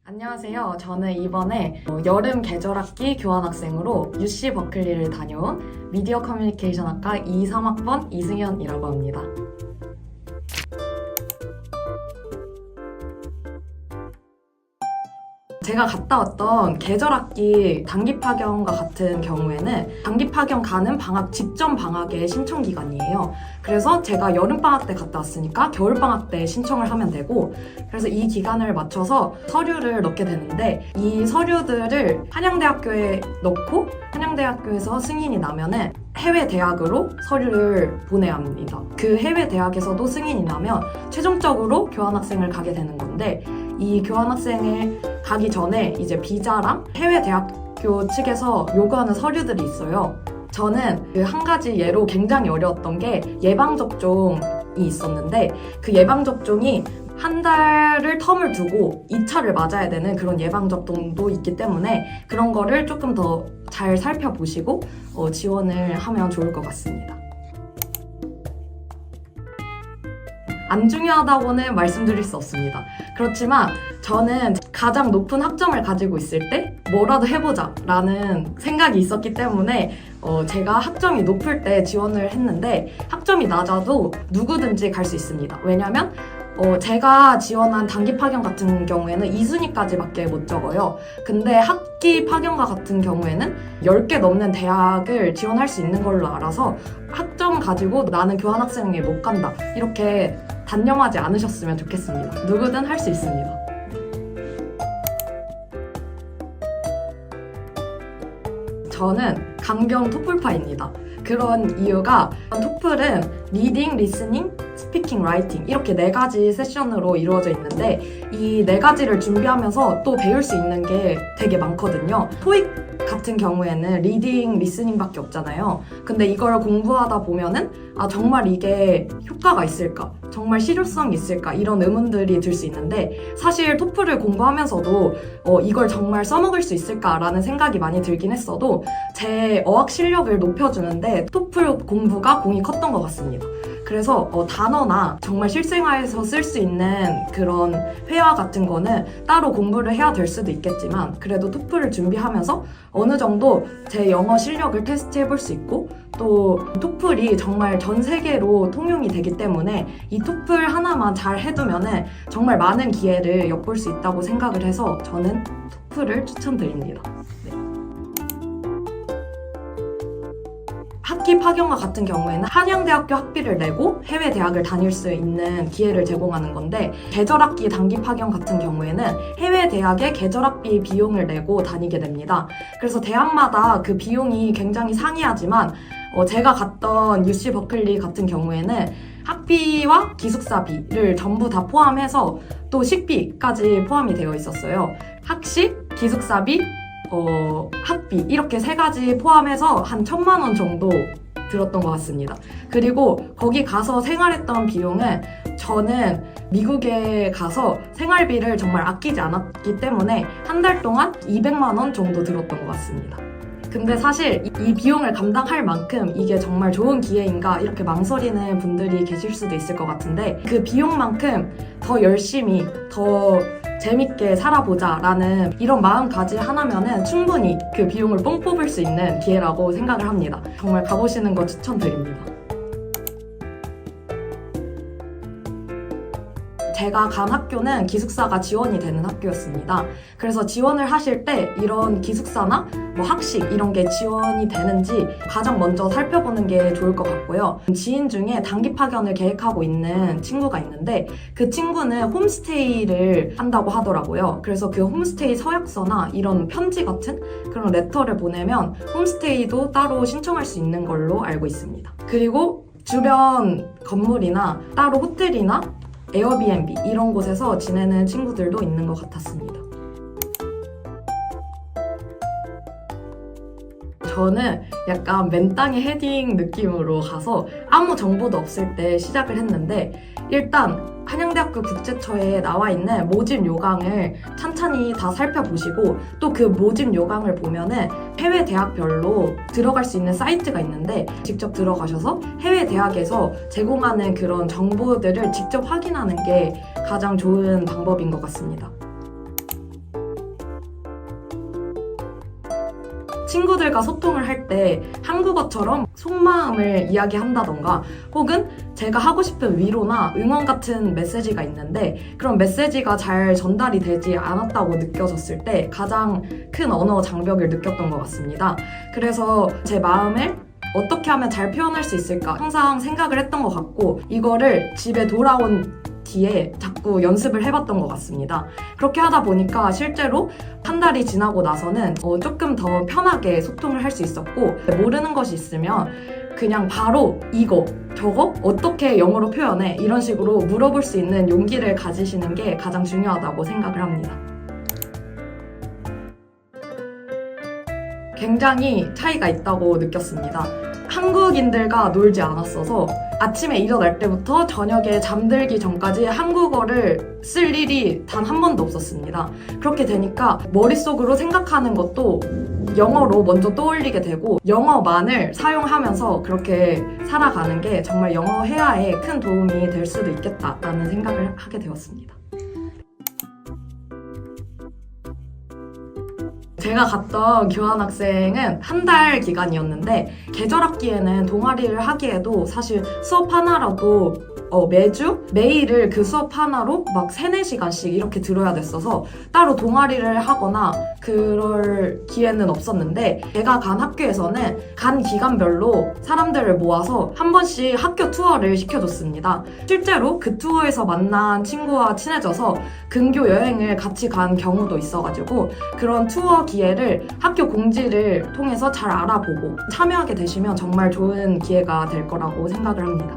안녕하세요. 저는 이번에 여름 계절학기 교환학생으로 UC 버클리를 다녀온 미디어 커뮤니케이션학과 23학번 이승현이라고 합니다. 제가 갔다 왔던 계절학기 단기 파견과 같은 경우에는 단기 파견 가는 방학 직전 방학의 신청 기간이에요. 그래서 제가 여름방학 때 갔다 왔으니까 겨울방학 때 신청을 하면 되고, 그래서 이 기간을 맞춰서 서류를 넣게 되는데, 이 서류들을 한양대학교에 넣고 한양대학교에서 승인이 나면은 해외 대학으로 서류를 보내야 합니다. 그 해외 대학에서도 승인이 나면 최종적으로 교환학생을 가게 되는 건데, 이 교환학생을 가기 전에 이제 비자랑 해외 대학교 측에서 요구하는 서류들이 있어요. 저는 그 한 가지 예로 굉장히 어려웠던 게 예방접종이 있었는데, 그 예방접종이 한 달을 텀을 두고 2차를 맞아야 되는 그런 예방접종도 있기 때문에 그런 거를 조금 더 잘 살펴보시고 지원을 하면 좋을 것 같습니다. 안 중요하다고는 말씀드릴 수 없습니다. 그렇지만 저는 가장 높은 학점을 가지고 있을 때 뭐라도 해보자 라는 생각이 있었기 때문에 제가 학점이 높을 때 지원을 했는데, 학점이 낮아도 누구든지 갈 수 있습니다. 왜냐면 제가 지원한 단기 파견 같은 경우에는 2순위까지밖에 못 적어요. 근데 학기 파견과 같은 경우에는 10개 넘는 대학을 지원할 수 있는 걸로 알아서 학점 가지고 나는 교환학생에 못 간다, 이렇게 단념하지 않으셨으면 좋겠습니다. 누구든 할 수 있습니다. 저는 강경 토플파입니다. 그런 이유가, 토플은 리딩, 리스닝, 스피킹, 라이팅 이렇게 4가지 세션으로 이루어져 있는데, 이 4가지를 준비하면서 또 배울 수 있는 게 되게 많거든요. 토익 같은 경우에는 리딩, 리스닝밖에 없잖아요. 근데 이걸 공부하다 보면은 정말 이게 효과가 있을까? 정말 실효성이 있을까? 이런 의문들이 들 수 있는데, 사실 토플을 공부하면서도 이걸 정말 써먹을 수 있을까라는 생각이 많이 들긴 했어도 제 어학 실력을 높여주는데 토플 공부가 공이 컸던 것 같습니다. 그래서 단어나 정말 실생활에서 쓸 수 있는 그런 회화 같은 거는 따로 공부를 해야 될 수도 있겠지만, 그래도 토플을 준비하면서 어느 정도 제 영어 실력을 테스트해 볼 수 있고, 또 토플이 정말 전 세계로 통용이 되기 때문에 이 토플 하나만 잘 해두면은 정말 많은 기회를 엿볼 수 있다고 생각을 해서 저는 토플을 추천드립니다. 학기 파견과 같은 경우에는 한양대학교 학비를 내고 해외 대학을 다닐 수 있는 기회를 제공하는 건데, 계절학기 단기 파견 같은 경우에는 해외 대학의 계절학비 비용을 내고 다니게 됩니다. 그래서 대학마다 그 비용이 굉장히 상이하지만 제가 갔던 UC 버클리 같은 경우에는 학비와 기숙사비를 전부 다 포함해서 또 식비까지 포함이 되어 있었어요. 학식, 기숙사비, 학비 이렇게 3가지 포함해서 한 1,000만 원 정도 들었던 것 같습니다. 그리고 거기 가서 생활했던 비용은, 저는 미국에 가서 생활비를 정말 아끼지 않았기 때문에 한 달 동안 200만 원 정도 들었던 것 같습니다. 근데 사실 이 비용을 감당할 만큼 이게 정말 좋은 기회인가, 이렇게 망설이는 분들이 계실 수도 있을 것 같은데, 그 비용만큼 더 열심히 더 재밌게 살아보자 라는 이런 마음가짐 하나면은 충분히 그 비용을 뽕 뽑을 수 있는 기회라고 생각을 합니다. 정말 가보시는 거 추천드립니다. 제가 간 학교는 기숙사가 지원이 되는 학교였습니다. 그래서 지원을 하실 때 이런 기숙사나 학식 이런 게 지원이 되는지 가장 먼저 살펴보는 게 좋을 것 같고요. 지인 중에 단기 파견을 계획하고 있는 친구가 있는데, 그 친구는 홈스테이를 한다고 하더라고요. 그래서 그 홈스테이 서약서나 이런 편지 같은 그런 레터를 보내면 홈스테이도 따로 신청할 수 있는 걸로 알고 있습니다. 그리고 주변 건물이나 따로 호텔이나 에어비앤비 이런 곳에서 지내는 친구들도 있는 것 같았습니다. 저는 약간 맨땅에 헤딩 느낌으로 가서 아무 정보도 없을 때 시작을 했는데 일단 한양대학교 국제처에 나와 있는 모집 요강을 찬찬히 다 살펴보시고 또 그 모집 요강을 보면은 해외 대학별로 들어갈 수 있는 사이트가 있는데 직접 들어가셔서 해외 대학에서 제공하는 그런 정보들을 직접 확인하는 게 가장 좋은 방법인 것 같습니다. 친구들과 소통을 할 때 한국어처럼 속마음을 이야기한다던가 혹은 제가 하고 싶은 위로나 응원 같은 메시지가 있는데 그런 메시지가 잘 전달이 되지 않았다고 느껴졌을 때 가장 큰 언어 장벽을 느꼈던 것 같습니다. 그래서 제 마음을 어떻게 하면 잘 표현할 수 있을까 항상 생각을 했던 것 같고 이거를 집에 돌아온 뒤에 자꾸 연습을 해봤던 것 같습니다. 그렇게 하다 보니까 실제로 한 달이 지나고 나서는 조금 더 편하게 소통을 할 수 있었고 모르는 것이 있으면 그냥 바로 이거, 저거 어떻게 영어로 표현해? 이런 식으로 물어볼 수 있는 용기를 가지시는 게 가장 중요하다고 생각을 합니다. 굉장히 차이가 있다고 느꼈습니다. 한국인들과 놀지 않았어서 아침에 일어날 때부터 저녁에 잠들기 전까지 한국어를 쓸 일이 단 한 번도 없었습니다. 그렇게 되니까 머릿속으로 생각하는 것도 영어로 먼저 떠올리게 되고 영어만을 사용하면서 그렇게 살아가는 게 정말 영어 회화에 큰 도움이 될 수도 있겠다라는 생각을 하게 되었습니다. 제가 갔던 교환학생은 한 달 기간이었는데 계절학기에는 동아리를 하기에도 사실 수업 하나라도 매일을 그 수업 하나로 막 3-4시간씩 이렇게 들어야 됐어서 따로 동아리를 하거나 그럴 기회는 없었는데 제가 간 학교에서는 간 기간별로 사람들을 모아서 한 번씩 학교 투어를 시켜줬습니다. 실제로 그 투어에서 만난 친구와 친해져서 근교 여행을 같이 간 경우도 있어가지고 그런 투어 기회를 학교 공지를 통해서 잘 알아보고 참여하게 되시면 정말 좋은 기회가 될 거라고 생각을 합니다.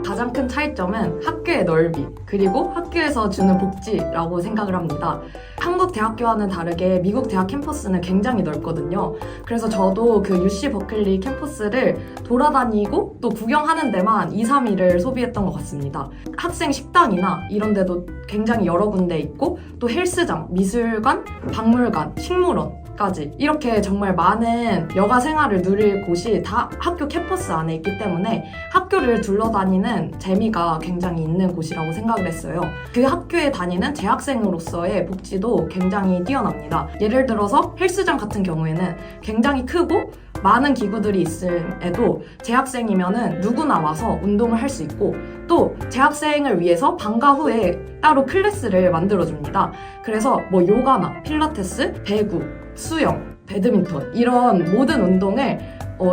가장 큰 차이점은 학교의 넓이 그리고 학교에서 주는 복지라고 생각을 합니다. 한국 대학교와는 다르게 미국 대학 캠퍼스는 굉장히 넓거든요. 그래서 저도 그 UC 버클리 캠퍼스를 돌아다니고 또 구경하는 데만 2-3일을 소비했던 것 같습니다. 학생 식당이나 이런 데도 굉장히 여러 군데 있고 또 헬스장, 미술관, 박물관, 식물원 까지 이렇게 정말 많은 여가 생활을 누릴 곳이 다 학교 캠퍼스 안에 있기 때문에 학교를 둘러다니는 재미가 굉장히 있는 곳이라고 생각을 했어요. 그 학교에 다니는 재학생으로서의 복지도 굉장히 뛰어납니다. 예를 들어서 헬스장 같은 경우에는 굉장히 크고 많은 기구들이 있음에도 재학생이면은 누구나 와서 운동을 할 수 있고 또 재학생을 위해서 방과 후에 따로 클래스를 만들어줍니다. 그래서 뭐 요가나 필라테스, 배구, 수영, 배드민턴 이런 모든 운동을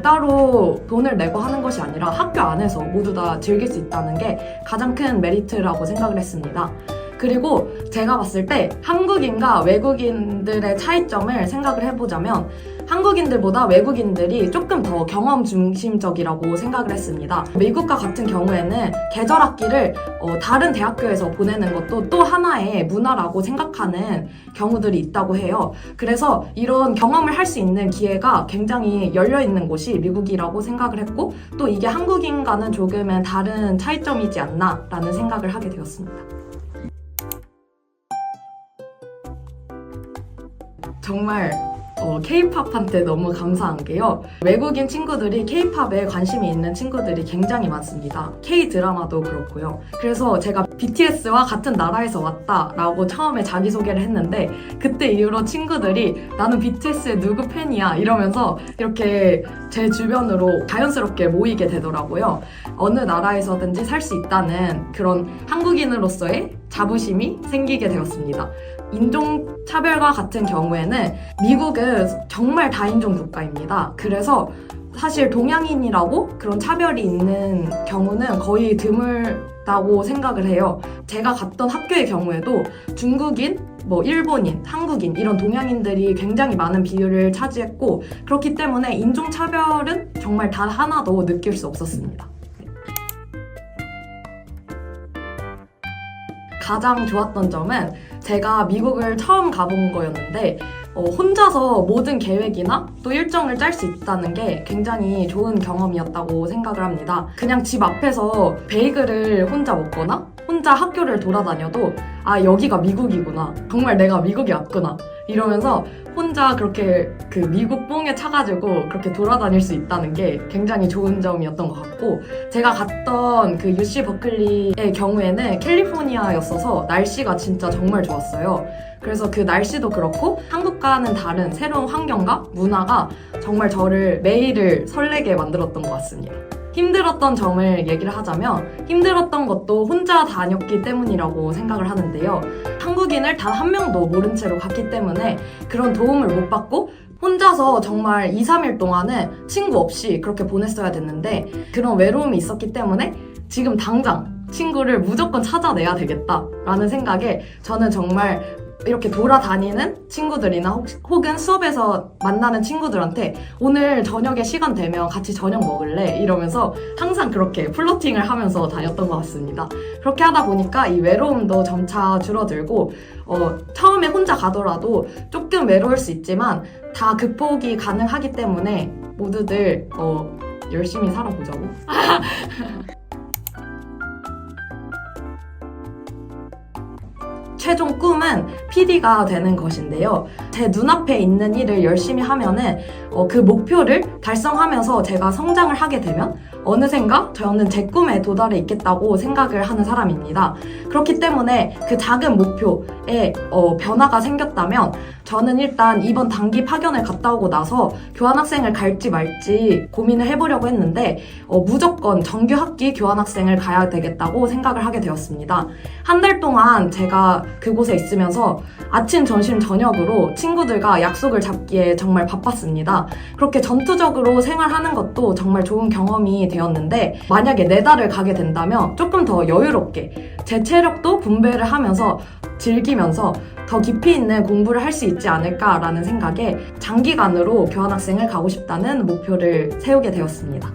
따로 돈을 내고 하는 것이 아니라 학교 안에서 모두 다 즐길 수 있다는 게 가장 큰 메리트라고 생각을 했습니다. 그리고 제가 봤을 때 한국인과 외국인들의 차이점을 생각을 해보자면 한국인들보다 외국인들이 조금 더 경험 중심적이라고 생각을 했습니다. 미국과 같은 경우에는 계절학기를 다른 대학교에서 보내는 것도 또 하나의 문화라고 생각하는 경우들이 있다고 해요. 그래서 이런 경험을 할 수 있는 기회가 굉장히 열려있는 곳이 미국이라고 생각을 했고 또 이게 한국인과는 조금은 다른 차이점이지 않나라는 생각을 하게 되었습니다. 정말 K-팝한테 너무 감사한 게요. 외국인 친구들이 K-팝에 관심이 있는 친구들이 굉장히 많습니다. K-드라마도 그렇고요. 그래서 제가 BTS와 같은 나라에서 왔다라고 처음에 자기소개를 했는데 그때 이후로 친구들이 나는 BTS의 누구 팬이야 이러면서 이렇게 제 주변으로 자연스럽게 모이게 되더라고요. 어느 나라에서든지 살 수 있다는 그런 한국인으로서의 자부심이 생기게 되었습니다. 인종차별과 같은 경우에는 미국은 정말 다인종 국가입니다. 그래서 사실 동양인이라고 그런 차별이 있는 경우는 거의 드물다고 생각을 해요. 제가 갔던 학교의 경우에도 중국인, 일본인, 한국인 이런 동양인들이 굉장히 많은 비율을 차지했고 그렇기 때문에 인종차별은 정말 단 하나도 느낄 수 없었습니다. 가장 좋았던 점은 제가 미국을 처음 가본 거였는데 혼자서 모든 계획이나 또 일정을 짤 수 있다는 게 굉장히 좋은 경험이었다고 생각을 합니다. 그냥 집 앞에서 베이글을 혼자 먹거나 혼자 학교를 돌아다녀도 아, 여기가 미국이구나. 정말 내가 미국에 왔구나. 이러면서 혼자 그렇게 그 미국 뽕에 차가지고 그렇게 돌아다닐 수 있다는 게 굉장히 좋은 점이었던 것 같고, 제가 갔던 그 UC 버클리의 경우에는 캘리포니아였어서 날씨가 진짜 정말 좋았어요. 그래서 그 날씨도 그렇고 한국과는 다른 새로운 환경과 문화가 정말 저를 매일을 설레게 만들었던 것 같습니다. 힘들었던 점을 얘기를 하자면 힘들었던 것도 혼자 다녔기 때문이라고 생각을 하는데요. 한국인을 단 한 명도 모른 채로 갔기 때문에 그런 도움을 못 받고 혼자서 정말 2, 3일 동안은 친구 없이 그렇게 보냈어야 됐는데 그런 외로움이 있었기 때문에 지금 당장 친구를 무조건 찾아내야 되겠다라는 생각에 저는 정말 이렇게 돌아다니는 친구들이나 혹은 수업에서 만나는 친구들한테 오늘 저녁에 시간 되면 같이 저녁 먹을래? 이러면서 항상 그렇게 플러팅을 하면서 다녔던 것 같습니다. 그렇게 하다 보니까 이 외로움도 점차 줄어들고 처음에 혼자 가더라도 조금 외로울 수 있지만 다 극복이 가능하기 때문에 모두들 열심히 살아보자고. 최종 꿈은 PD가 되는 것인데요. 제 눈앞에 있는 일을 열심히 하면은 그 목표를 달성하면서 제가 성장을 하게 되면 어느샌가 저는 제 꿈에 도달해 있겠다고 생각을 하는 사람입니다. 그렇기 때문에 그 작은 목표에 변화가 생겼다면 저는 일단 이번 단기 파견을 갔다 오고 나서 교환학생을 갈지 말지 고민을 해보려고 했는데 무조건 정규 학기 교환학생을 가야 되겠다고 생각을 하게 되었습니다. 한 달 동안 제가 그곳에 있으면서 아침, 점심, 저녁으로 친구들과 약속을 잡기에 정말 바빴습니다. 그렇게 전투적으로 생활하는 것도 정말 좋은 경험이 되었는데 만약에 4달을 가게 된다면 조금 더 여유롭게 제 체력도 분배를 하면서 즐기면서 더 깊이 있는 공부를 할 수 있지 않을까라는 생각에 장기간으로 교환학생을 가고 싶다는 목표를 세우게 되었습니다.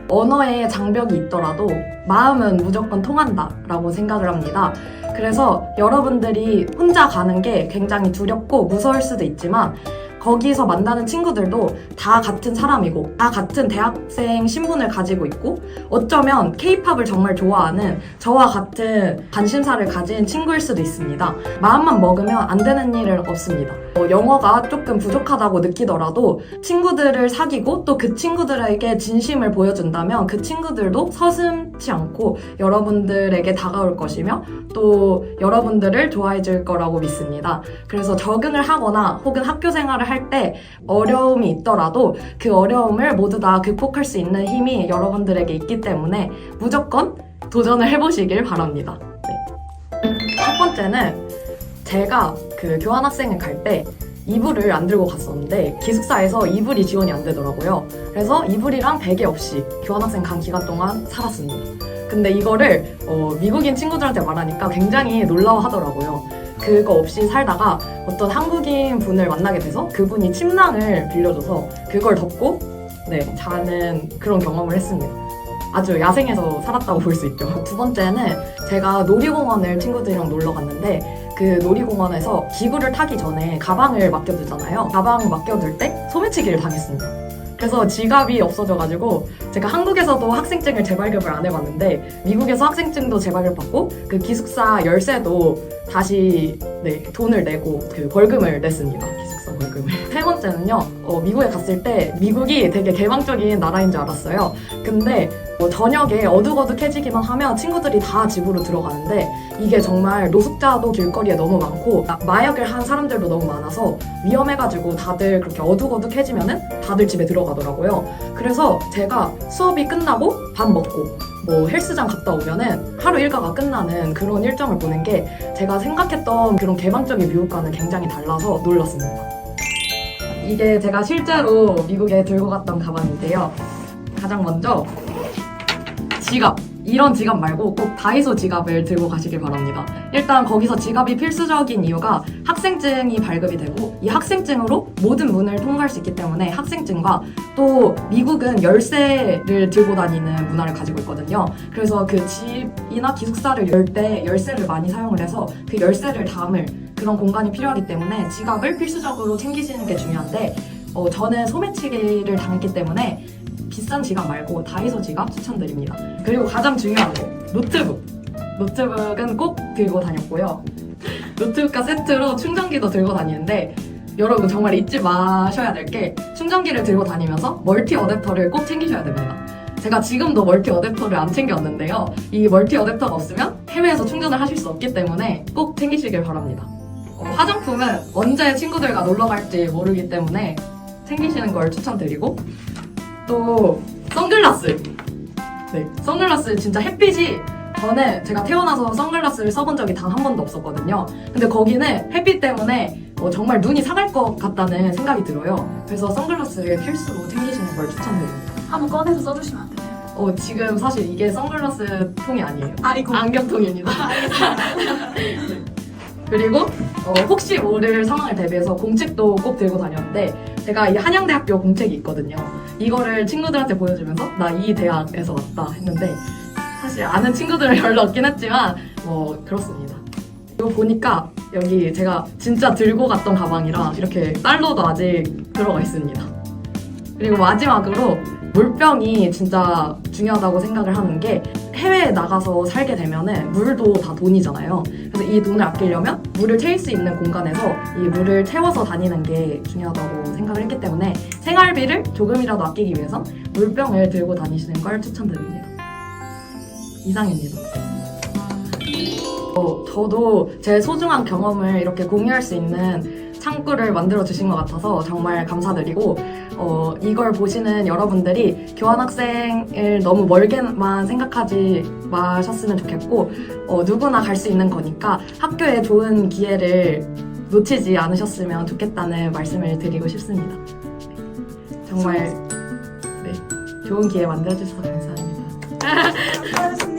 언어의 장벽이 있더라도 마음은 무조건 통한다라고 생각을 합니다. 그래서 여러분들이 혼자 가는 게 굉장히 두렵고 무서울 수도 있지만 거기서 만나는 친구들도 다 같은 사람이고 다 같은 대학생 신분을 가지고 있고 어쩌면 K-팝을 정말 좋아하는 저와 같은 관심사를 가진 친구일 수도 있습니다. 마음만 먹으면 안 되는 일은 없습니다. 영어가 조금 부족하다고 느끼더라도 친구들을 사귀고 또 그 친구들에게 진심을 보여준다면 그 친구들도 서슴지 않고 여러분들에게 다가올 것이며 또 여러분들을 좋아해 줄 거라고 믿습니다. 그래서 적응을 하거나 혹은 학교 생활을 할 때 어려움이 있더라도 그 어려움을 모두 다 극복할 수 있는 힘이 여러분들에게 있기 때문에 무조건 도전을 해보시길 바랍니다. 네. 첫 번째는 제가 그 교환학생을 갈 때 이불을 안 들고 갔었는데 기숙사에서 이불이 지원이 안 되더라고요. 그래서 이불이랑 베개 없이 교환학생 간 기간 동안 살았습니다. 근데 이거를 미국인 친구들한테 말하니까 굉장히 놀라워하더라고요. 그거 없이 살다가 어떤 한국인 분을 만나게 돼서 그분이 침낭을 빌려줘서 그걸 덮고 자는 그런 경험을 했습니다. 아주 야생에서 살았다고 볼 수 있죠. 두 번째는 제가 놀이공원을 친구들이랑 놀러 갔는데 그 놀이공원에서 기구를 타기 전에 가방을 맡겨두잖아요. 가방 맡겨둘 때 소매치기를 당했습니다. 그래서 지갑이 없어져가지고 제가 한국에서도 학생증을 재발급을 안 해봤는데 미국에서 학생증도 재발급받고 그 기숙사 열쇠도 다시 돈을 내고 그 벌금을 냈습니다. 기숙사 벌금을. 세 번째는요. 미국에 갔을 때 미국이 되게 개방적인 나라인 줄 알았어요. 근데 저녁에 어둑어둑해지기만 하면 친구들이 다 집으로 들어가는데 이게 정말 노숙자도 길거리에 너무 많고 마약을 한 사람들도 너무 많아서 위험해가지고 다들 그렇게 어둑어둑해지면은 다들 집에 들어가더라고요. 그래서 제가 수업이 끝나고 밥 먹고 헬스장 갔다 오면은 하루 일과가 끝나는 그런 일정을 보낸 게 제가 생각했던 그런 개방적인 미국과는 굉장히 달라서 놀랐습니다. 이게 제가 실제로 미국에 들고 갔던 가방인데요. 가장 먼저 지갑. 이런 지갑 말고 꼭 다이소 지갑을 들고 가시길 바랍니다. 일단 거기서 지갑이 필수적인 이유가 학생증이 발급이 되고 이 학생증으로 모든 문을 통과할 수 있기 때문에 학생증과 또 미국은 열쇠를 들고 다니는 문화를 가지고 있거든요. 그래서 그 집이나 기숙사를 열 때 열쇠를 많이 사용을 해서 그 열쇠를 담을 그런 공간이 필요하기 때문에 지갑을 필수적으로 챙기시는 게 중요한데 저는 소매치기를 당했기 때문에 비싼 지갑 말고 다이소 지갑 추천드립니다. 그리고 가장 중요한 거 노트북. 노트북은 꼭 들고 다녔고요. 노트북과 세트로 충전기도 들고 다니는데 여러분 정말 잊지 마셔야 될 게 충전기를 들고 다니면서 멀티 어댑터를 꼭 챙기셔야 됩니다. 제가 지금도 멀티 어댑터를 안 챙겼는데요. 이 멀티 어댑터가 없으면 해외에서 충전을 하실 수 없기 때문에 꼭 챙기시길 바랍니다. 화장품은 언제 친구들과 놀러 갈지 모르기 때문에 챙기시는 걸 추천드리고 또 선글라스. 네, 선글라스 진짜 햇빛이 저는 제가 태어나서 선글라스를 써본 적이 단 한 번도 없었거든요. 근데 거기는 햇빛 때문에 정말 눈이 상할 것 같다는 생각이 들어요. 그래서 선글라스를 필수로 챙기시는 걸 추천드립니다. 한번 꺼내서 써주시면 안 되나요? 지금 사실 이게 선글라스 통이 아니에요. 아이고. 안경통입니다. 그리고 혹시 모를 상황을 대비해서 공책도 꼭 들고 다녔는데 제가 이 한양대학교 공책이 있거든요. 이거를 친구들한테 보여주면서 나 이 대학에서 왔다 했는데 사실 아는 친구들은 별로 없긴 했지만 그렇습니다. 이거 보니까 여기 제가 진짜 들고 갔던 가방이라 이렇게 달러도 아직 들어가 있습니다. 그리고 마지막으로 물병이 진짜 중요하다고 생각을 하는 게 해외에 나가서 살게 되면은 물도 다 돈이잖아요. 그래서 이 돈을 아끼려면 물을 채울 수 있는 공간에서 이 물을 채워서 다니는 게 중요하다고 생각을 했기 때문에 생활비를 조금이라도 아끼기 위해서 물병을 들고 다니시는 걸 추천드립니다. 이상입니다. 저도 제 소중한 경험을 이렇게 공유할 수 있는 창구를 만들어 주신 것 같아서 정말 감사드리고 이걸 보시는 여러분들이 교환학생을 너무 멀게만 생각하지 마셨으면 좋겠고 누구나 갈 수 있는 거니까 학교에 좋은 기회를 놓치지 않으셨으면 좋겠다는 말씀을 드리고 싶습니다. 정말 좋은 기회 만들어주셔서 감사합니다. 수고하셨습니다.